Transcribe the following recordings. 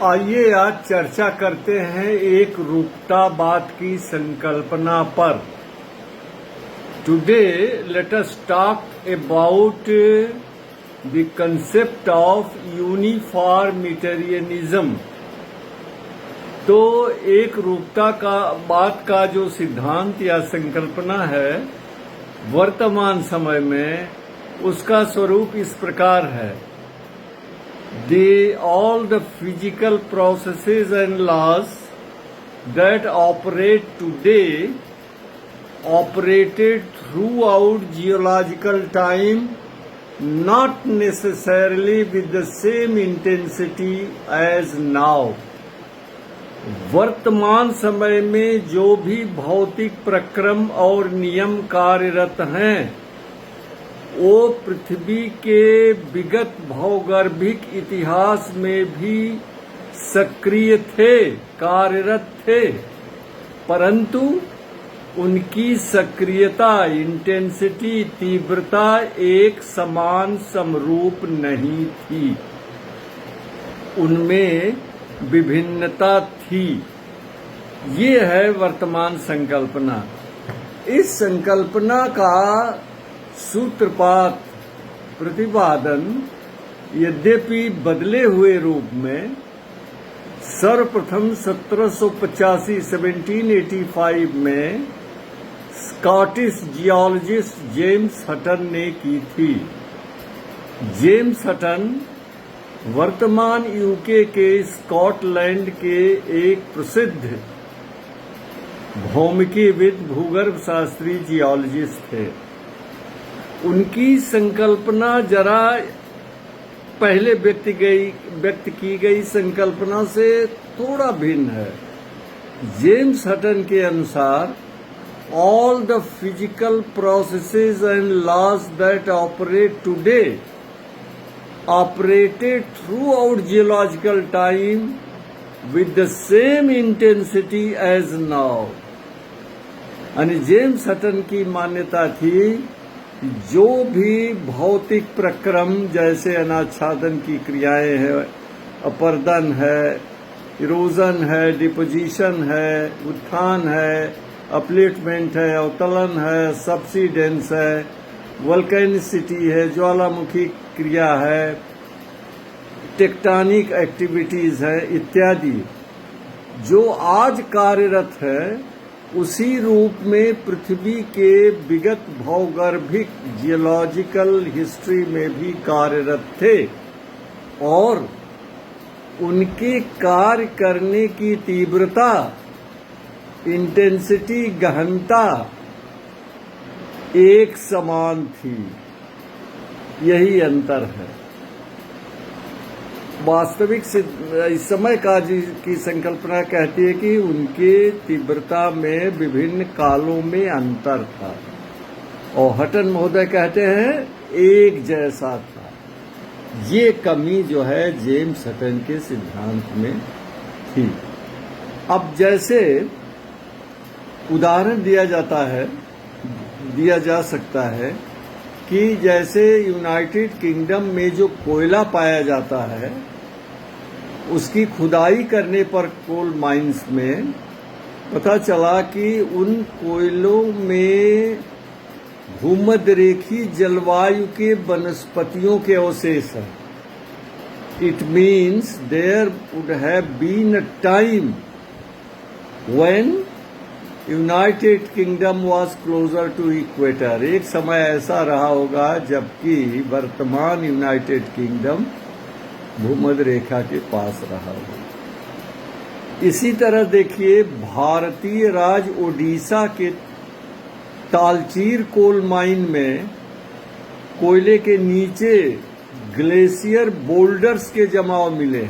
आइए आज चर्चा करते हैं एक रूपतावाद की संकल्पना पर। Today let us talk about the concept of uniformitarianism. तो एक रूपतावाद का जो सिद्धांत या संकल्पना है वर्तमान समय में, उसका स्वरूप इस प्रकार है। all the physical processes and laws that operate today operated throughout geological time, not necessarily with the same intensity as now. वर्तमान समय में जो भी भौतिक प्रक्रम और नियम कार्यरत हैं वो पृथ्वी के विगत भौगर्भिक इतिहास में भी सक्रिय थे, कार्यरत थे, परंतु उनकी सक्रियता, इंटेंसिटी, तीव्रता एक समान समरूप नहीं थी। उनमें विभिन्नता थी। ये है वर्तमान संकल्पना। इस संकल्पना का सूत्रपात, प्रतिपादन यद्यपि बदले हुए रूप में सर्वप्रथम 1785 में स्कॉटिश जियोलॉजिस्ट जेम्स हटन ने की थी। जेम्स हटन वर्तमान यूके के स्कॉटलैंड के एक प्रसिद्ध भौमिकीविद, भूगर्भ शास्त्री, जियोलॉजिस्ट थे। उनकी संकल्पना जरा पहले व्यक्त की गई संकल्पना से थोड़ा भिन्न है। जेम्स हटन के अनुसार all the physical processes and laws that operate today operated throughout geological time with the same intensity as now. यानी जेम्स हटन की मान्यता थी जो भी भौतिक प्रक्रम जैसे अनाच्छादन की क्रियाएं हैं, अपर्दन है, इरोजन है, डिपोजिशन है, उत्थान है, अपलिफ्टमेंट है, अवतलन है, सबसिडेंस है, वल्केनिसिटी है, ज्वालामुखी क्रिया है, टेक्टोनिक एक्टिविटीज है इत्यादि, जो आज कार्यरत है उसी रूप में पृथ्वी के विगत भौगर्भिक जियोलॉजिकल हिस्ट्री में भी कार्यरत थे और उनके कार्य करने की तीव्रता, इंटेंसिटी, गहनता एक समान थी। यही अंतर है। वास्तविक इस समय की संकल्पना कहती है कि उनके तीव्रता में विभिन्न कालों में अंतर था और हटन महोदय कहते हैं एक जैसा था। ये कमी जो है जेम्स हटन के सिद्धांत में थी। अब जैसे उदाहरण दिया जा सकता है कि जैसे यूनाइटेड किंगडम में जो कोयला पाया जाता है उसकी खुदाई करने पर कोल माइंस में पता चला कि उन कोयलों में भूमध्यरेखीय जलवायु के वनस्पतियों के अवशेष हैं। It means there would have been a time when United Kingdom was closer to equator. एक समय ऐसा रहा होगा जबकि वर्तमान यूनाइटेड किंगडम भूमध्य रेखा के पास रहा होगा। इसी तरह देखिए, भारतीय राज्य ओडिशा के तालचीर कोल माइन में कोयले के नीचे ग्लेशियर बोल्डर्स के जमाव मिले,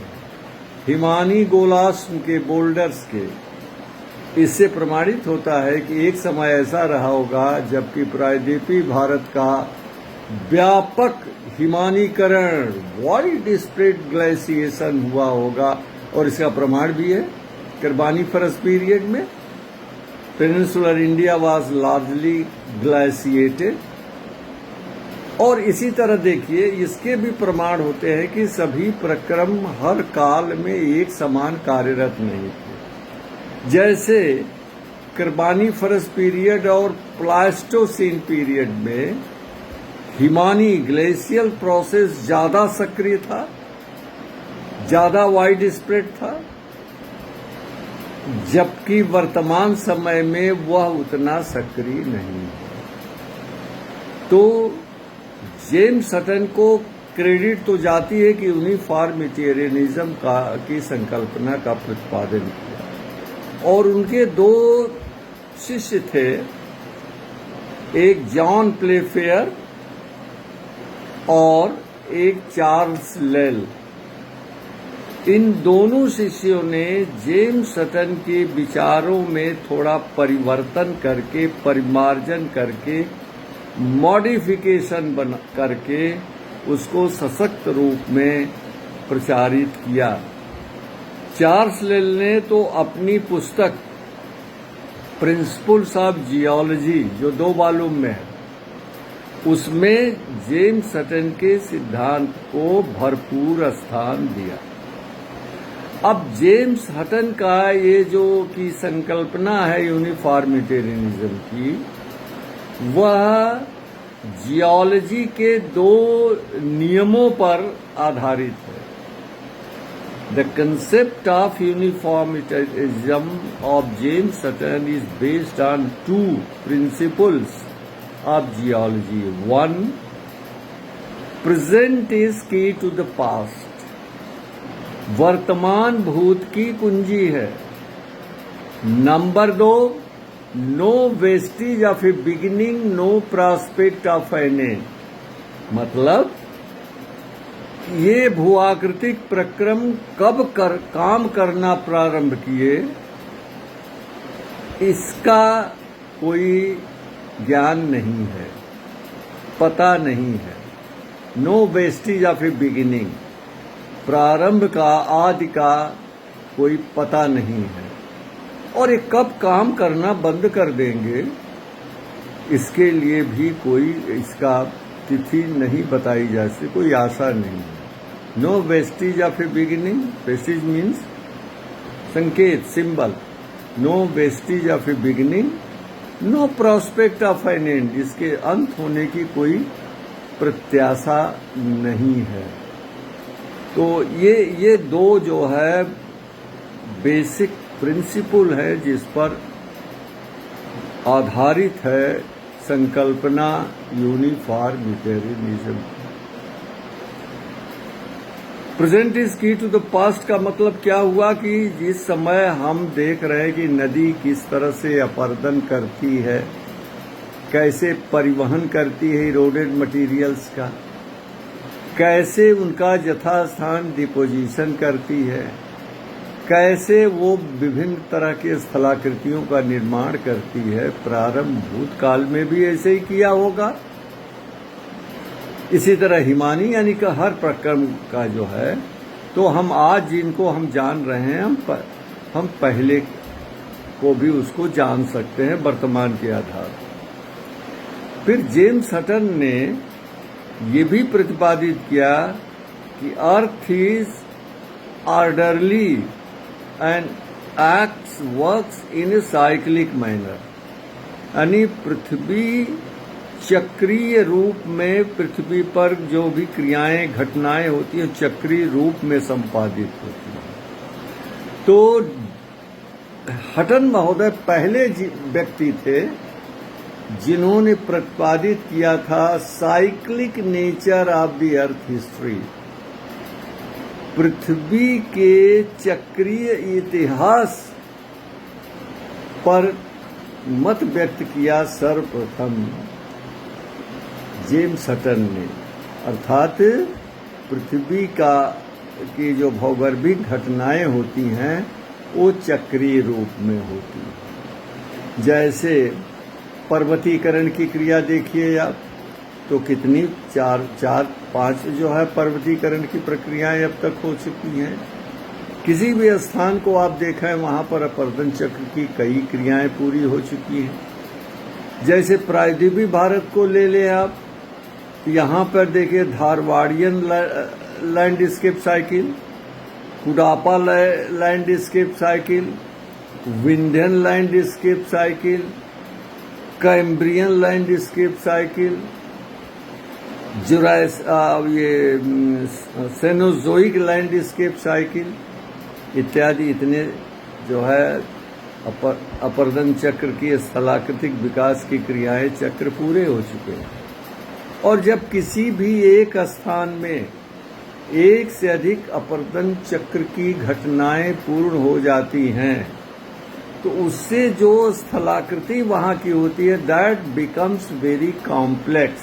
हिमानी गोलाश्म के बोल्डर्स के। इससे प्रमाणित होता है कि एक समय ऐसा रहा होगा जबकि प्रायद्वीपीय भारत का व्यापक हिमानीकरण, वाइड स्प्रेड ग्लेशिएशन हुआ होगा और इसका प्रमाण भी है। कार्बोनिफरस पीरियड में peninsular India was largely glaciated और इसी तरह देखिए, इसके भी प्रमाण होते हैं कि सभी प्रक्रम हर काल में एक समान कार्यरत नहीं थे। जैसे कर्बानीफरस पीरियड और प्लास्टोसीन पीरियड में हिमानी ग्लेशियल प्रोसेस ज्यादा सक्रिय था, ज्यादा वाइड स्प्रेड था, जबकि वर्तमान समय में वह उतना सक्रिय नहीं है। तो जेम्स हटन को क्रेडिट तो जाती है कि यूनिफॉर्मिटेरियनिज्म की संकल्पना का प्रतिपादन किया। और उनके दो शिष्य थे, एक जॉन प्लेफेयर और एक चार्ल्स लेल। इन दोनों शिष्यों ने जेम्स हटन के विचारों में थोड़ा परिवर्तन करके, परिमार्जन करके, मॉडिफिकेशन बना करके उसको सशक्त रूप में प्रचारित किया। चार्ल्स लेल ने तो अपनी पुस्तक प्रिंसिपल्स ऑफ जियोलॉजी, जो 2 वॉल्यूम में है, उसमें जेम्स हटन के सिद्धांत को भरपूर स्थान दिया। अब जेम्स हटन का ये जो की संकल्पना है यूनिफॉर्मिटेरियनिज्म की, वह जियोलॉजी के 2 नियमों पर आधारित है। The concept of uniformitarianism of James Hutton is based on 2 principles of geology. 1, present is key to the past, वर्तमान भूत की कुंजी है। Number 2, no Vestige of a beginning, no prospect of an end. मतलब ये भूआकृतिक प्रक्रम कब काम करना प्रारंभ किए, इसका कोई ज्ञान नहीं है, पता नहीं है। No Vestige of a beginning, प्रारंभ का, आदि का कोई पता नहीं है। और ये कब काम करना बंद कर देंगे, इसके लिए भी कोई इसका तिथि नहीं बताई जा सकती, कोई आशा नहीं है। No Vestige of a beginning, vestige means संकेत, symbol. No Vestige of a beginning, no prospect of an end, इसके अंत होने की कोई प्रत्याशा नहीं है। तो ये 2 जो है बेसिक प्रिंसिपल है जिस पर आधारित है संकल्पना uniformitarianism. Present is key to the past का मतलब क्या हुआ कि जिस समय हम देख रहे हैं कि नदी किस तरह से अपरदन करती है, कैसे परिवहन करती है इरोडेड मटेरियल्स का, कैसे उनका यथास्थान डिपोजिशन करती है, कैसे वो विभिन्न तरह के स्थलाकृतियों का निर्माण करती है, प्रारंभ भूतकाल में भी ऐसे ही किया होगा। इसी तरह हिमानी यानी कि हर प्रक्रम का जो है, तो हम आज जिनको हम जान रहे हैं, हम पहले को भी उसको जान सकते हैं वर्तमान के आधार पर। फिर जेम्स हटन ने ये भी प्रतिपादित किया कि earth is orderly and acts works in a cyclic manner, यानी पृथ्वी चक्रीय रूप में, पृथ्वी पर जो भी क्रियाएं, घटनाएं होती हैं चक्रीय रूप में संपादित होती हैं। तो हटन महोदय पहले व्यक्ति थे जिन्होंने प्रतिपादित किया था cyclic nature of the earth history, पृथ्वी के चक्रीय इतिहास पर मत व्यक्त किया सर्वप्रथम जेम्स हटन ने। अर्थात पृथ्वी की जो भौगोलिक घटनाएं होती हैं वो चक्रीय रूप में होती हैं। जैसे पर्वतीकरण की क्रिया देखिए आप, तो कितनी 4-5 जो है पर्वतीकरण की प्रक्रियाएं अब तक हो चुकी हैं। किसी भी स्थान को आप देखें वहां पर अपरदन चक्र की कई क्रियाएं पूरी हो चुकी हैं। जैसे प्रायद्वीपीय भारत को ले लें आप, यहाँ पर देखिए Dharwarian landscape cycle, Cuddapah landscape cycle, Vindhyan landscape cycle, Cambrian landscape cycle, Cenozoic landscape cycle इत्यादि इतने जो है अपरदन चक्र की स्थलाकृतिक विकास की क्रियाएं चक्र पूरे हो चुके हैं। और जब किसी भी एक स्थान में एक से अधिक अपरदन चक्र की घटनाएं पूर्ण हो जाती हैं तो उससे जो स्थलाकृति वहां की होती है दैट बिकम्स वेरी कॉम्प्लेक्स,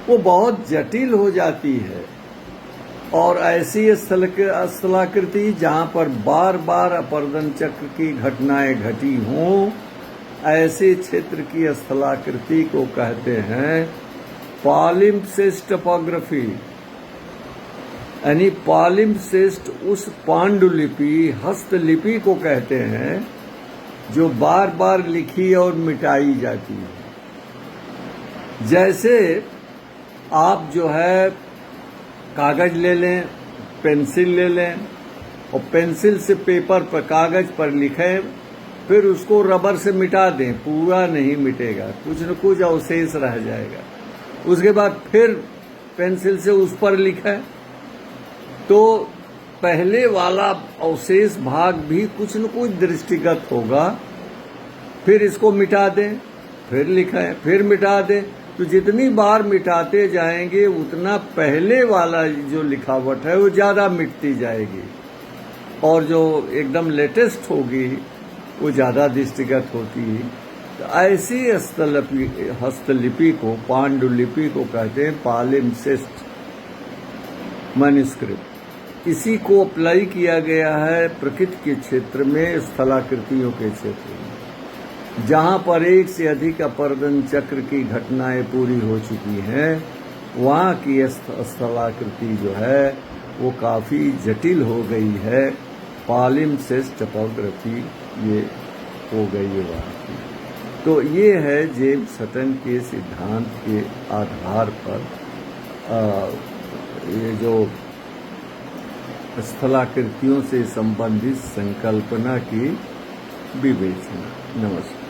वो बहुत जटिल हो जाती है। और ऐसी स्थलाकृति जहां पर बार बार अपरदन चक्र की घटनाएं घटी हों, ऐसे क्षेत्र की स्थलाकृति को कहते हैं पॉलिम्पसिस्ट टोपोग्राफी। यानी पॉलिम्पसिस्ट उस पांडुलिपि हस्तलिपि को कहते हैं जो बार बार लिखी और मिटाई जाती है। जैसे आप जो है कागज ले लें, पेंसिल ले लें और पेंसिल से पेपर पर कागज पर लिखें, फिर उसको रबर से मिटा दें, पूरा नहीं मिटेगा, कुछ न कुछ अवशेष रह जाएगा। उसके बाद फिर पेंसिल से उस पर लिखें तो पहले वाला अवशेष भाग भी कुछ न कुछ दृष्टिगत होगा, फिर इसको मिटा दें, फिर लिखें, फिर मिटा दें, तो जितनी बार मिटाते जाएंगे उतना पहले वाला जो लिखावट है वो ज़्यादा मिटती जाएगी और जो एकदम लेटेस्ट होगी वो ज़्यादा दृष्टिगत होती है। तो ऐसी हस्तलिपि को, पांडुलिपि को कहते हैं पॉलिम्पसिस्ट मैन्युस्क्रिप्ट। इसी को अप्लाई किया गया है प्रकृति के क्षेत्र में, स्थलाकृतियों के क्षेत्र में, जहां पर एक से अधिक अपरदन चक्र की घटनाएं पूरी हो चुकी हैं, वहां की स्थलाकृति जो है वो काफ़ी जटिल हो गई है। पॉलिम्पसिस्ट टोपोग्राफी ये हो गई है वहाँ की। तो ये है जेम्स हटन के सिद्धांत के आधार पर ये जो स्थलाकृतियों से संबंधित संकल्पना की विवेचना। नमस्कार।